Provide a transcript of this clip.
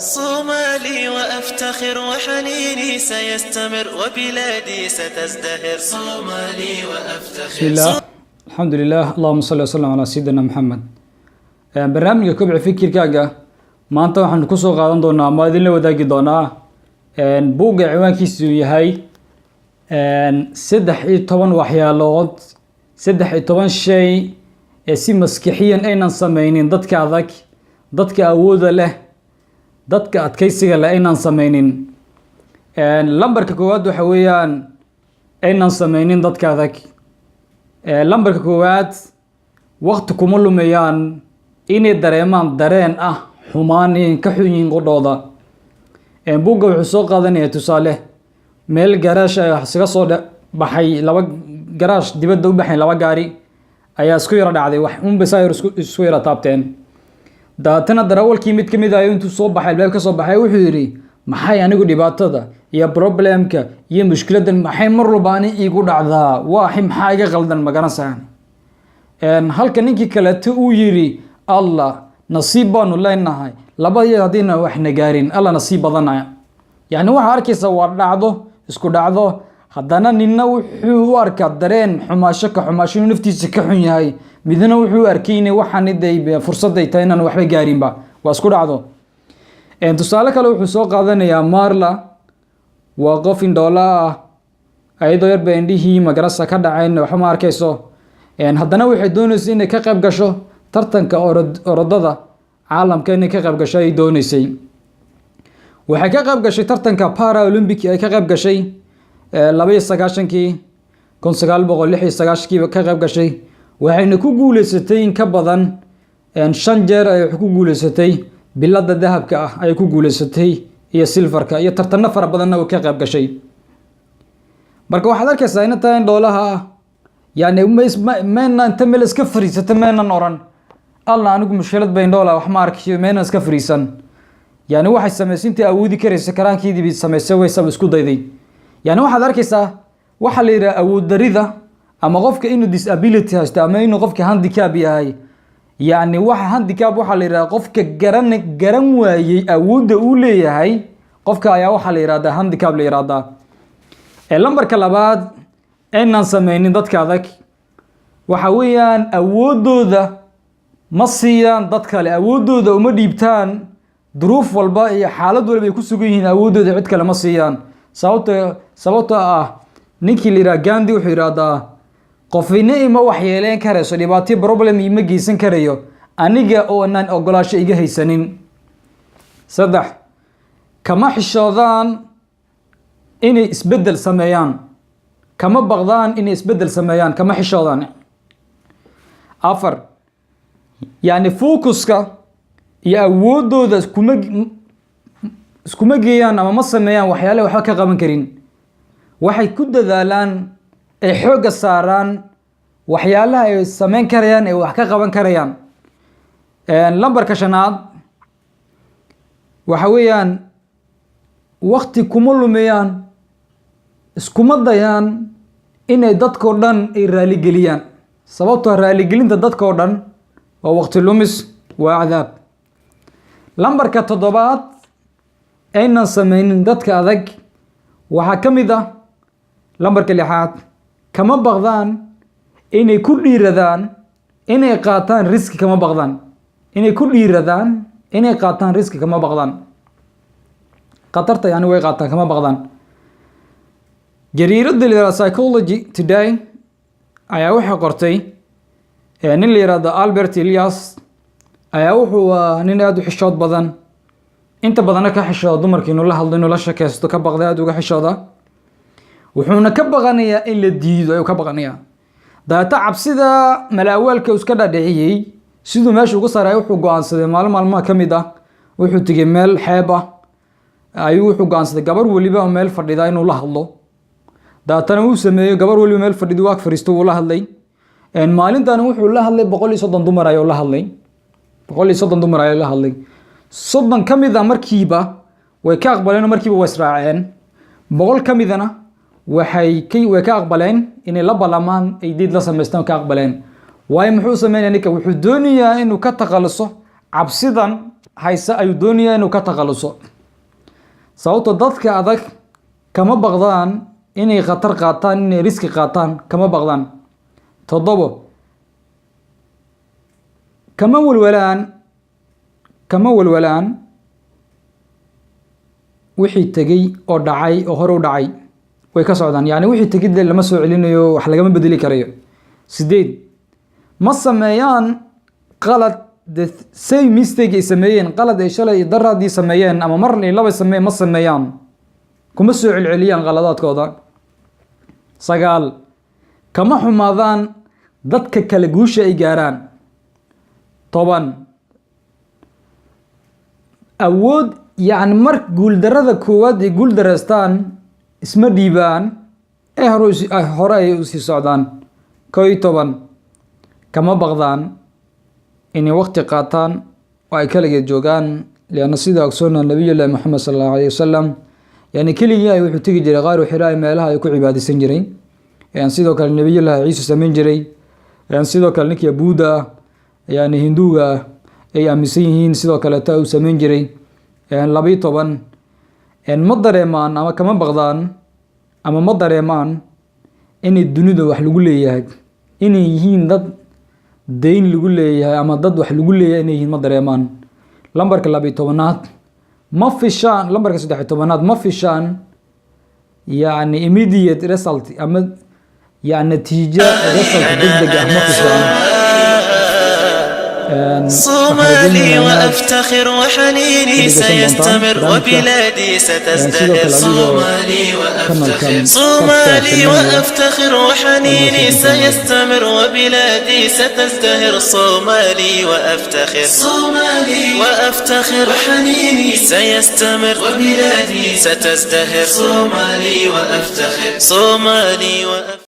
صومالي وأفتخر وحنيني سيستمر وبلادي ستزدهر. صومالي وأفتخر. بسم الله الحمد لله اللهم صل وسلم على سيدنا محمد. barnaamijka kobci fikirkaaga maanta waxaan ku soo qaadan doonaa ama idin la wadaagi doonaa buugga ciwaankiisu yahay 13 waxyaalood 13 shay ee si maskaxiyan aynan samaynin dadka adag, dadka awooda leh, dadka adkaysiga leh aynan samaynin. lambarka koowaad waxa weeyaan aynan samaynin dadka adag. lambarka koowaad waqti kuma lumayaan inay dareemaan dareen ah xumaan in ka xun yihiin qodhooda. buugga wuxuu soo qaadanayaa tusaale meel garaash ay isaga soo baxay laba garaash dibadda u baxay laba gaari ayaa isku yara dhacday wax un basayir isku yara taabteen. daatana darawalkii mid ka mid ah intuu soo baxay albaab ka soo baxay wuxuu yiri maxay anigu dhibaatada iyo problemka iyo mushkiladan maxay mar walba ani igu dhacdaa waaxi maxaa iga qaldan ma garanaysan. halka ninkii kale uu yiri Allah nasiib baanu leenahay labadii hadina wax nagaarin Allah nasiib badanaya. yani waxa arkaysa waa dhacdo isku dhacdo haddana ninna wuxuu u arkaa dareen xumaasho ka xumaasho naftiisa ka xun yahay midna wuxuu arkay inay waxaan iday fursad ay tahay inaan waxba gaarin ba waa isku dhacdo. tusaale kale wuxuu soo qaadanayaa Marla waa qof indhoola ah ayadoo yar beendihii magarasa ka dhacayn waxa ma arkayso. haddana waxay doonaysaa inay ka qayb gasho tartanka orodada caalamka inay ka qayb gasho ay doonaysay. waxay ka qayb gashay tartanka Paralympic ay ka qayb gashay 29kii 1996kii ka qayb gashay waxayna ku guuleysatay in ka badan 5 jeer ay ku guuleysatay bilada dahabka ah ay ku guuleysatay iyo silfarka iyo tartanno fara badan oo ka qayb gashay. marka waxaad arkaysaa in taan doolaha yani meena inta meel iska fariisata meena oran Allah anigu mushkilad bayn doola wax ma arkiyo meena iska fariisan. yani waxay sameeysintii awoodi karaysa karaankeedii bi sameysay way sab isku dayday. yani waxaad arkaysaa waxa la yiraahdo awood darida ama qofka inuu disability haysto ama inuu qofka handicap yahay. yani waxa handicap waxa la yiraahdo qofka garan waayay awoodda uu leeyahay qofka ayaa waxa la yiraahdaa handicap la yiraahdaa. lambarka labaad aynan samaynin dadka adag waxa weeyaan awoodooda ma siiyaan dad kale, awoodooda uma dhiibtaan duruuf walba iyo xaalad walba ay ku sugan yihiin awoodooda cid kale ma siiyaan. sababtoo ah ninkii la yiraahdo Gandhi wuxuu yiraahdaa qofina ima wax yeeleen karayso dhibaato problem ima geysan karayo aniga oo aan ogolaasho iga haysanin. 3 kama xishoodaan inay isbedel sameeyaan, kama baqdaan inay isbedel sameeyaan, kama xishoodaan. 4 yani focuska iyo awoodooda iskuma geeyaan ama ma sameeyaan waxyaalaha waxba ka qaban karin. waxay ku dadaalaan ay xooga saaraan waxyaalaha ay sameyn karayaan ee wax ka qaban karayaan. lambarka 5 waxa weeyaan waqti kuma lumiyaan iskuma dayaan inay dadkoo dhan ay raali geliyaan. sababtoo raali gelinta dadkoo dhan waa waqti lumis waa cadaab. lambarka 7 aynan samaynin dadka adag waxa kamid ah lambarka 6 kama baqdaan inay ku dhiiradaan inay qaataan risk kama baqdaan inay ku dhiiradaan inay qaataan risk kama baqdaan qatarta yani way qaataan kama baqdaan. jariiradda Psychology Today ayaa waxa qortay nin la yiraahdo Albert Elias ayaa wuxuu nin aad u xishood badan inta badan ka xishooda dumarkii inuu la hadlo inuu la sheekaysto ka baqday aad uga xishooda wuxuuna ka baqanayaa in la diido ayuu ka baqanayaa. daata cabsida malaawalka iska dhadhiciyay sidoo meesha ugu saray wuxuu go'aansaday maalmaha kamid ah wuxuu tigay meel xeeb ah ayuu wuxuu go'aansaday gabar waliba meel fadhida inuu la hadlo. daatana uu sameeyay gabar waliba meel fadhido waa fariisto uu la hadlay. maalintan wuxuu la hadlay 130 dumar ayuu la hadlay 130 dumar ayuu la hadlay. 30 kamid ah markiiba way ka aqbaleen markiiba way israaceen 100 kamidana way ka aqbaleen inay la balamaan ay diid la sameystaan ka aqbaleen. way muxuu sameeyay ninka wuxuu doonayaa inuu ka taqaluso cabsidan hayse ayuu doonayaa inuu ka takhaluso sababto dadka adag kama baqdaan inay khatar qaataan inay riski qaataan kama baqdaan 7 kama walwalaan wixii tegay oo dhacay oo hore u dhacay way ka socdaan yani wixii tegid lama soo celinayo wax lagama bedeli karayo 8 ma sameeyaan qalad the same mistake ay sameeyeen qalad ay shalay daradii sameeyeen ama mar laba sameeyeen ma sameeyaan kuma soo celceliyaan qaladaadkooda 9 kama xumaadaan dadka kala guusha ay gaaraan 10 awood يعني mark guul darada koowaad ay guul dareystaan isma dhiibaan hore ay u sii socdaan 11 kama baqdaan inay waqti qaataan oo ay kaligeed joogaan liana sida ogsoona nabiyullaahi Muhammad sallallahu alayhi wasallam yani kaliya wuxuu tagi jiray qaar xiraay meelaha ay ku cibaadeysan jireen sidoo kale nabiyullaahi Ciise sameyn jiray sidoo kale ninkii Buddha yani Hinduuga ay aaminsan yihiin sidoo kale taa uu sameyn jiray 12 ma dareemaan ama kama baqdaan ama ma dareemaan inay dunida wax lagu leeyahay inay yihiin dad deyn lagu leeyahay ama dad wax lagu leeyahay inay yihiin ma dareemaan lambarka 12aad ma fishaan lambarka 13aad ma fishaan yani immediate result ama يعني نتيجة رسل دقدقة ما fishaan صومالي وأفتخر وحنيني سيستمر وبلادي ستزدهر صومالي وأفتخر صومالي وأفتخر وحنيني سيستمر وبلادي ستزدهر صومالي وأفتخر صومالي وأفتخر وحنيني سيستمر وبلادي ستزدهر صومالي وأفتخر صومالي وأفتخر